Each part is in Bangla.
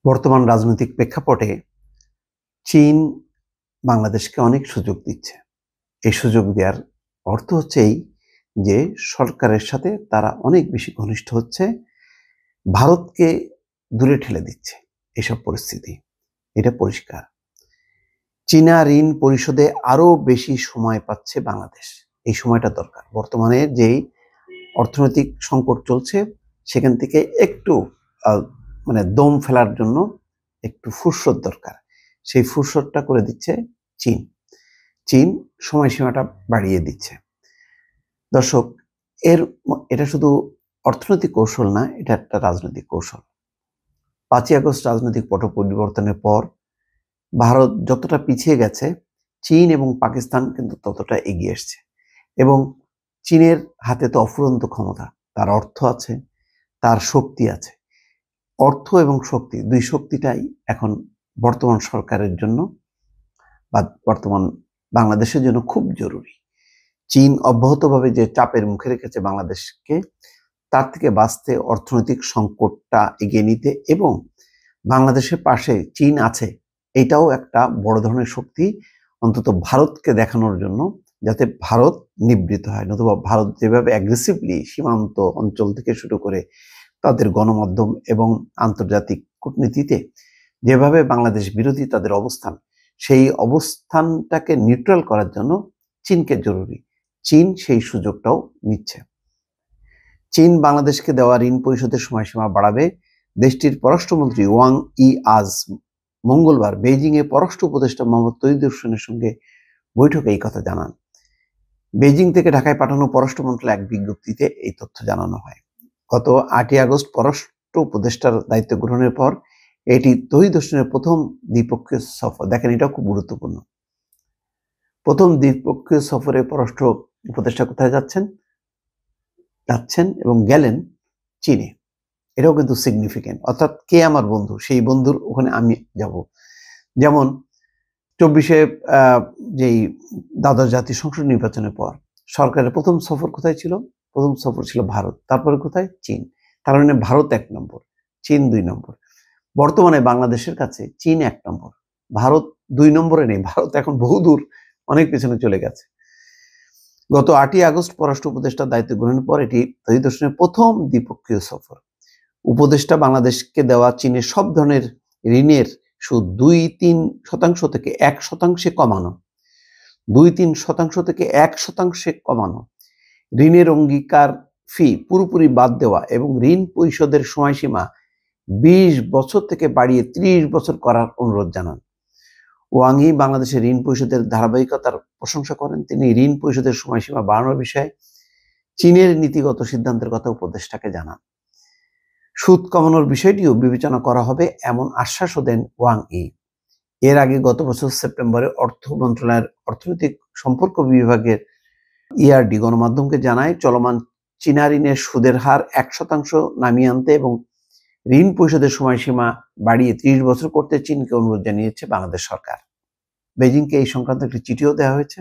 বর্তমান রাজনৈতিক প্রেক্ষাপটে চীন বাংলাদেশকে অনেক সুযোগ দিচ্ছে। এই সুযোগ দেওয়ার অর্থ হচ্ছে এই যে সরকারের সাথে তারা অনেক বেশি ঘনিষ্ঠ হচ্ছে, ভারতকে দূরে ঠেলে দিচ্ছে। এসব পরিস্থিতি এটা পরিষ্কার। চীনা ঋণ পরিশোধে আরো বেশি সময় পাচ্ছে বাংলাদেশ। এই সময়টা দরকার। বর্তমানে যেই অর্থনৈতিক সংকট চলছে সেখান থেকে একটু দম ফেলার জন্য একটু ফুরসত দরকার। সেই ফুরসতটা করে দিচ্ছে চীন। চীন সময়সীমাটা বাড়িয়ে দিচ্ছে। দর্শক, এটা শুধু অর্থনৈতিক কৌশল না, এটা একটা রাজনৈতিক কৌশল। 5ই আগস্ট রাজনৈতিক পট পরিবর্তনের পর ভারত যতটা পিছিয়ে গেছে, চীন এবং পাকিস্তান কিন্তু ততটা এগিয়ে এসছে। এবং চীনের হাতে তো অফুরন্ত ক্ষমতা, তার অর্থ আছে, তার শক্তি আছে। অর্থ এবং শক্তি, দুই শক্তিটাই এখন বর্তমান সরকারের জন্য বা বর্তমান বাংলাদেশের জন্য খুব জরুরি। চীন অব্যাহতভাবে যে চাপের মুখে রেখেছে বাংলাদেশকে, তার থেকে বাঁচতে, অর্থনৈতিক সংকটটা এগিয়ে নিতে এবং বাংলাদেশের পাশে চীন আছে, এটাও একটা বড় ধরনের শক্তি, অন্তত ভারতকে দেখানোর জন্য, যাতে ভারত নিবৃত হয়। নতুবা ভারত যেভাবে অ্যাগ্রেসিভলি সীমান্ত অঞ্চল থেকে শুরু করে তাদের গণমাধ্যম এবং আন্তর্জাতিক কূটনীতিতে যেভাবে বাংলাদেশ বিরোধী তাদের অবস্থান, সেই অবস্থানটাকে নিউট্রাল করার জন্য চীনকে জরুরি। চীন সেই সুযোগটাও নিচ্ছে। চীন বাংলাদেশকে দেওয়া ঋণ পরিশোধের সময়সীমা বাড়াবে। দেশটির পররাষ্ট্রমন্ত্রী ওয়াং ই আজ মঙ্গলবার বেইজিংয়ে পররাষ্ট্র উপদেষ্টা মোহাম্মদ তৌহিদ হোসেনের সঙ্গে বৈঠকে এই কথা জানান। বেইজিং থেকে ঢাকায় পাঠানো পররাষ্ট্র মন্ত্রণালয়ের এক বিজ্ঞপ্তিতে এই তথ্য জানানো হয়। গত 8ই আগস্ট পররাষ্ট্র উপদেষ্টার দায়িত্ব গ্রহণের পর এটি তৌহিদ হোসেনের প্রথম দ্বিপক্ষীয় সফর। দেখেন, এটাও খুব গুরুত্বপূর্ণ। প্রথম দ্বিপক্ষীয় সফরে পররাষ্ট্র উপদেষ্টা কোথায় যাচ্ছেন এবং গেলেন চীনে। এটাও কিন্তু সিগনিফিকেন্ট। অর্থাৎ কে আমার বন্ধু, সেই বন্ধুর ওখানে আমি যাব। যেমন 24-এ যেই দ্বাদশ জাতীয় সংসদ নির্বাচনের পর সরকারের প্রথম সফর কোথায় ছিল? প্রথম সফর ছিল ভারত। তারপরে কোথায়? চীন। তার মানে ভারত 1 নম্বর, চীন 2 নম্বর। বর্তমানে বাংলাদেশের কাছে চীন 1 নম্বর, ভারত 2 নম্বরে নেই। ভারত এখন বহুদূর, অনেক পেছনে চলে গেছে। গত 8ই আগস্ট পররাষ্ট্র উপদেষ্টার দায়িত্ব গ্রহণের পর এটি তৌহিদ হোসেনের প্রথম দ্বিপক্ষীয় সফর। উপদেষ্টা বাংলাদেশকে দেওয়া চীনের সব ধরনের ঋণের সুদ 2-3% থেকে 1% কমানো, 2-3% থেকে 1% কমানো, ঋণের অঙ্গীকার ফি পুরোপুরি বাদ দেওয়া এবং ঋণ পরিশোধের সময়সীমা 20 বছর থেকে বাড়িয়ে 30 বছর করার অনুরোধ জানান। ওয়াং ই বাংলাদেশের ঋণ পরিশোধের ধারাবাহিকতার প্রশংসা করেন। তিনি ঋণ পরিশোধের সময়সীমা বাড়ানোর বিষয়ে চীনের নীতিগত সিদ্ধান্তের কথা উপদেষ্টাকে জানান। সুদ কমানোর বিষয়টিও বিবেচনা করা হবে এমন আশ্বাসও দেন ওয়াং ই। এর আগে গত বছর সেপ্টেম্বরে অর্থ মন্ত্রণালয়ের অর্থনৈতিক সম্পর্ক বিভাগের ইআরডি গণমাধ্যমকে জানায়, চলমান চীনা ঋণের সুদের হার 1% নামিয়ে আনতে এবং ঋণ পরিশোধের সময়সীমা বাড়িয়ে 30 বছর করতে চীনকে অনুরোধ জানিয়েছে বাংলাদেশ সরকার। বেজিংকে এই সংক্রান্ত একটি চিঠিও দেওয়া হয়েছে।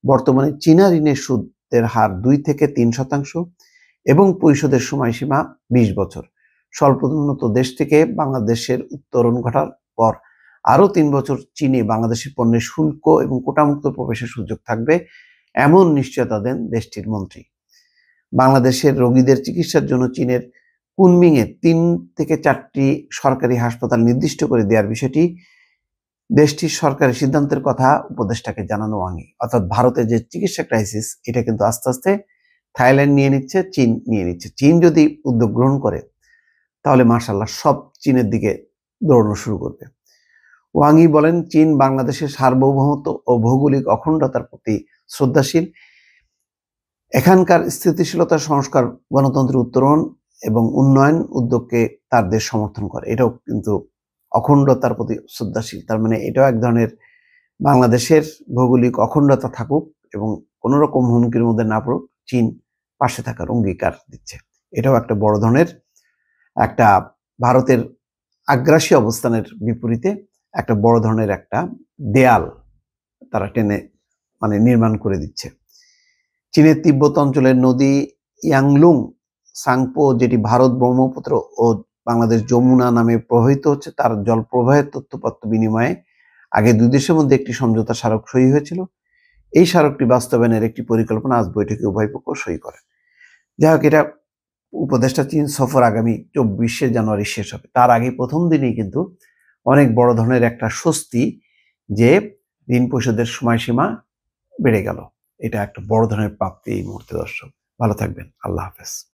বর্তমানে চীনা ঋণের সুদের হার 2-3% এবং পরিশোধের সময়সীমা 20 বছর। স্বল্পোন্নত দেশ থেকে বাংলাদেশের উত্তরণ ঘটার পর আরো 3 বছর চীনে বাংলাদেশের পণ্যের শুল্ক এবং কোটামুক্ত প্রবেশের সুযোগ থাকবে, এমন নিশ্চয়তা দেন দেশটির মন্ত্রী। বাংলাদেশের রোগীদের চিকিৎসার জন্য চীনের কুনমিংয়ে 3 থেকে 4টি সরকারি হাসপাতাল নির্দিষ্ট করে দেওয়ার বিষয়টি দেশটির সরকারের সিদ্ধান্তের কথা উপদেষ্টাকে জানানো হয়নি। অর্থাৎ ভারতের যে চিকিৎসা ক্রাইসিস, এটা কিন্তু আস্তে আস্তে থাইল্যান্ড নিয়ে নিচ্ছে, চীন নিয়ে নিচ্ছে। চীন যদি উদ্যোগ গ্রহণ করে তাহলে মাশাআল্লাহ সব চীনের দিকে দৌড়ানো শুরু করবে। ওয়াং ই বলেন, চীন বাংলাদেশের সার্বভৌমত্ব ও ভৌগোলিক অখণ্ডতার প্রতি শ্রদ্ধাশীল। এখানকার স্থিতিশীলতা, সংস্কার, গণতন্ত্রের উত্তরণ এবং উন্নয়ন উদ্যোগকে তার দেশ সমর্থন করে। এটাও কিন্তু অখণ্ডতার প্রতি শ্রদ্ধাশীল। তার মানে এটাও এক ধরনের বাংলাদেশের ভৌগোলিক অখণ্ডতা থাকুক এবং কোনো রকম হুমকির মধ্যে না পড়ুক, চীন পাশে থাকার অঙ্গীকার দিচ্ছে। এটাও একটা বড় ধরনের, একটা ভারতের আগ্রাসী অবস্থানের বিপরীতে একটা বড় ধরনের একটা দেয়াল তারা টেনে নির্মাণ করে দিচ্ছে। চীনের তিব্বত অঞ্চলের নদী ইয়াংলুং সাংপো, যেটি ভারত ব্রহ্মপুত্র ও বাংলাদেশ যমুনা নামে প্রবাহিত হচ্ছে, তার জল প্রবাহের তথ্যপত্র বিনিময়ে আগে দুই দেশের মধ্যে একটি সমঝোতা স্মারক সই হয়েছিল। এই স্মারকটি বাস্তবায়নের একটি পরিকল্পনা আজ বৈঠকে উভয় পক্ষ সই করে। যাই হোক, এটা উপদেষ্টা চীন সফর আগামী 24শে জানুয়ারি শেষ হবে। তার আগে প্রথম দিনেই কিন্তু অনেক বড় ধরনের একটা স্বস্তি যে ঋণ পরিশোধের সময়সীমা বেড়ে গেল। এটা একটা বড় ধরনের প্রাপ্তি এই মুহূর্তে। দর্শক ভালো থাকবেন, আল্লাহ হাফেজ।